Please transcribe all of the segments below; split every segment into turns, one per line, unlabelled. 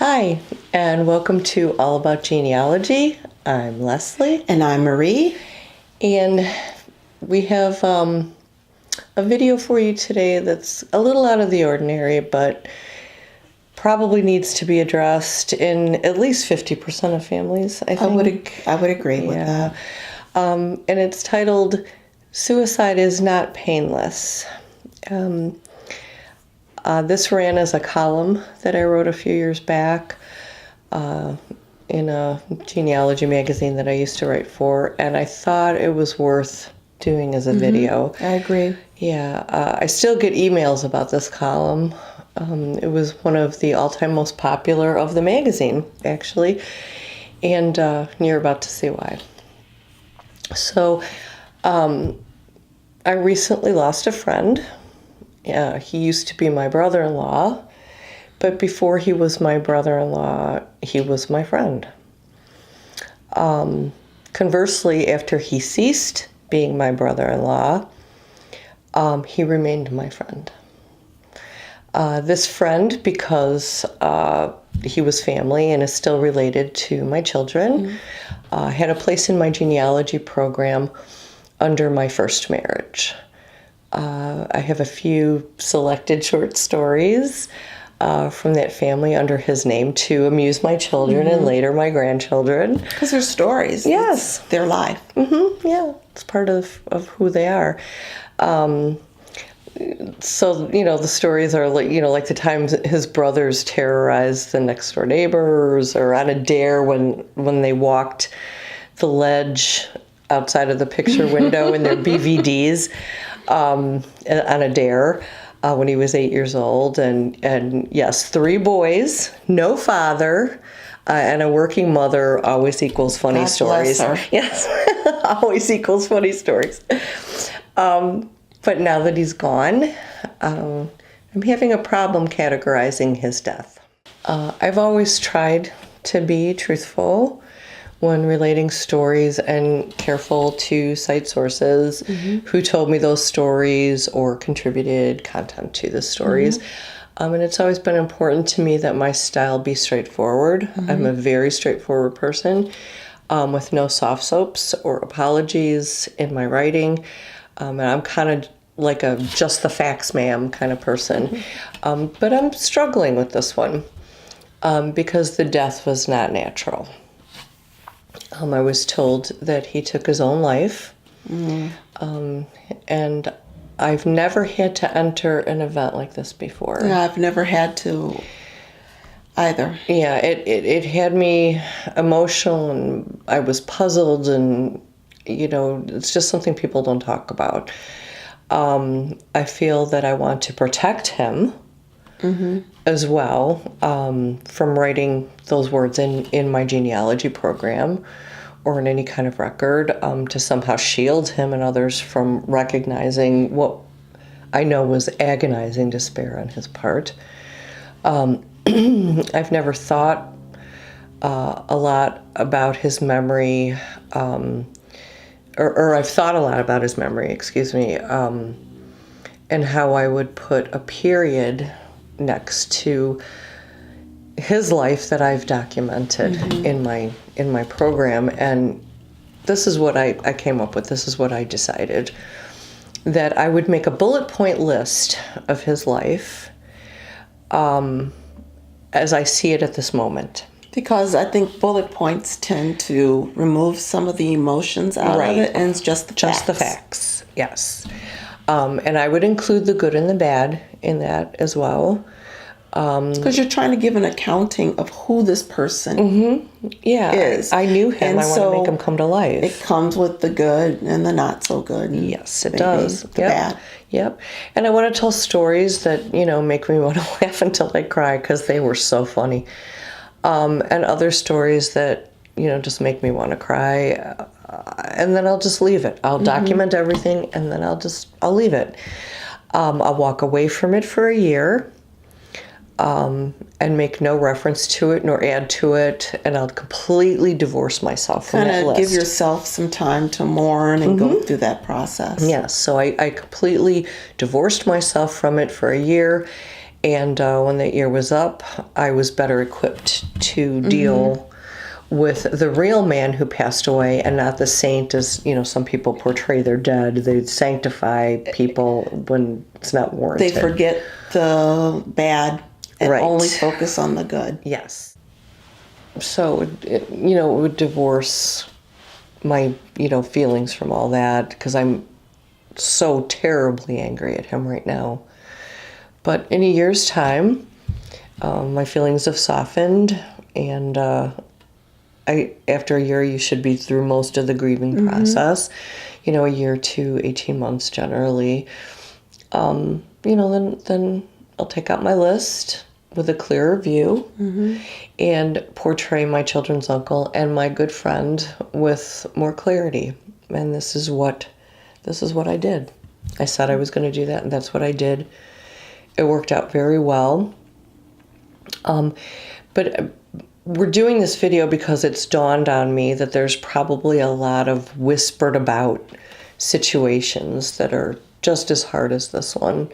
Hi, and welcome to All About Genealogy. I'm Leslie.
And I'm Marie.
And we have a video for you today that's a little out of the ordinary, but probably needs to be addressed in at least 50% of families, I think.
I would agree with that.
And it's titled, Suicide is Not Painless. This ran as a column that I wrote a few years back in a genealogy magazine that I used to write for, and I thought it was worth doing as a video.
I agree.
Yeah, I still get emails about this column. It was one of the all-time most popular of the magazine, actually, and you're about to see why. So, I recently lost a friend. He used to be my brother-in-law, but before he was my brother-in-law, he was my friend. Conversely, after he ceased being my brother-in-law, he remained my friend. This friend, because he was family and is still related to my children, had a place in my genealogy program under my first marriage. I have a few selected short stories from that family under his name to amuse my children and later my grandchildren.
Because they're stories.
Yes.
It's their life.
Yeah, it's part of who they are. So, the stories are like the times his brothers terrorized the next door neighbors, or on a dare when they walked the ledge outside of the picture window in their BVDs on a dare when he was 8 years old. And yes, 3 boys, no father, and a working mother always equals funny
God
stories.
Bless her.
Yes, always equals funny stories. But now that he's gone, I'm having a problem categorizing his death. I've always tried to be truthful when relating stories and careful to cite sources who told me those stories or contributed content to the stories. And it's always been important to me that my style be straightforward. I'm a very straightforward person with no soft soaps or apologies in my writing. And I'm kind of like a just the facts ma'am kind of person. But I'm struggling with this one because the death was not natural. I was told that he took his own life. And I've never had to enter an event like this before.
Yeah, I've never had to either.
Yeah, it had me emotional, and I was puzzled, and it's just something people don't talk about. I feel that I want to protect him as well from writing those words in my genealogy program or in any kind of record, to somehow shield him and others from recognizing what I know was agonizing despair on his part. I've never thought a lot about his memory, or I've thought a lot about his memory, and how I would put a period next to his life that I've documented in my program. And this is what I came up with. This is what I decided, that I would make a bullet point list of his life as I see it at this moment.
Because I think bullet points tend to remove some of the emotions out of it, and it's just the facts.
Just the facts, yes. And I would include the good and the bad in that as well.
Because you're trying to give an accounting of who this person is.
I knew him.
And
I want to make him come to life.
It comes with the good and the not so good.
Yes, it does.
The bad.
Yep. And I want to tell stories that, make me want to laugh until I cry because they were so funny. And other stories that, just make me want to cry. And then I'll just leave it. I'll document everything, and then I'll leave it. I'll walk away from it for a year. And make no reference to it nor add to it, and I'll completely divorce myself from that list.
Kind of give yourself some time to mourn and go through that process.
Yes, so I completely divorced myself from it for a year, And when that year was up, I was better equipped to deal with the real man who passed away, and not the saint as, some people portray they're dead. They sanctify people when it's not warranted.
They forget the bad and
Right.
only focus on the good.
Yes. So, it would divorce my, feelings from all that, because I'm so terribly angry at him right now. But in a year's time, my feelings have softened, and after a year, you should be through most of the grieving process. A year to 18 months generally. Then I'll take out my list with a clearer view and portray my children's uncle and my good friend with more clarity. And this is what I did. I said I was going to do that, and that's what I did. It worked out very well. But we're doing this video because it's dawned on me that there's probably a lot of whispered about situations that are just as hard as this one.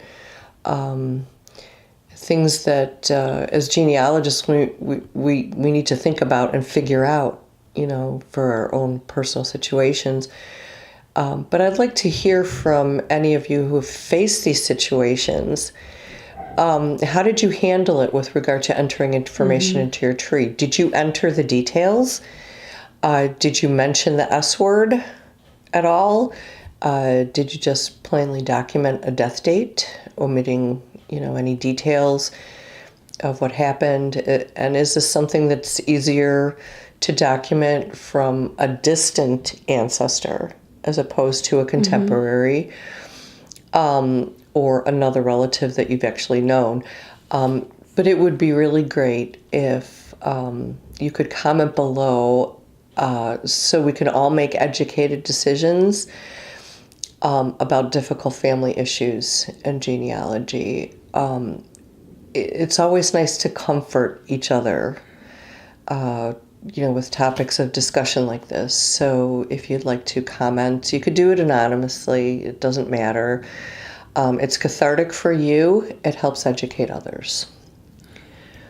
Things that, as genealogists, we need to think about and figure out, for our own personal situations. But I'd like to hear from any of you who have faced these situations. How did you handle it with regard to entering information into your tree? Did you enter the details? Did you mention the S word at all? Did you just plainly document a death date, omitting, any details of what happened? And is this something that's easier to document from a distant ancestor as opposed to a contemporary? Or another relative that you've actually known. But it would be really great if you could comment below so we can all make educated decisions about difficult family issues and genealogy. It's always nice to comfort each other, with topics of discussion like this. So if you'd like to comment, you could do it anonymously. It doesn't matter. It's cathartic for you. It helps educate others.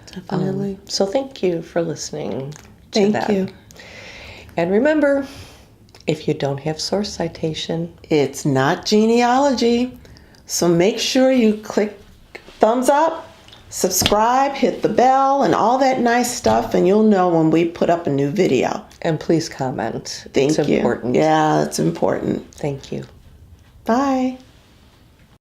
Definitely.
So thank you for listening to that.
Thank you.
And remember, if you don't have source citation,
It's not genealogy. So make sure you click thumbs up, subscribe, hit the bell, and all that nice stuff, and you'll know when we put up a new video.
and please comment.
Thank
It's
you.
important.
Yeah, it's important.
Thank you.
Bye.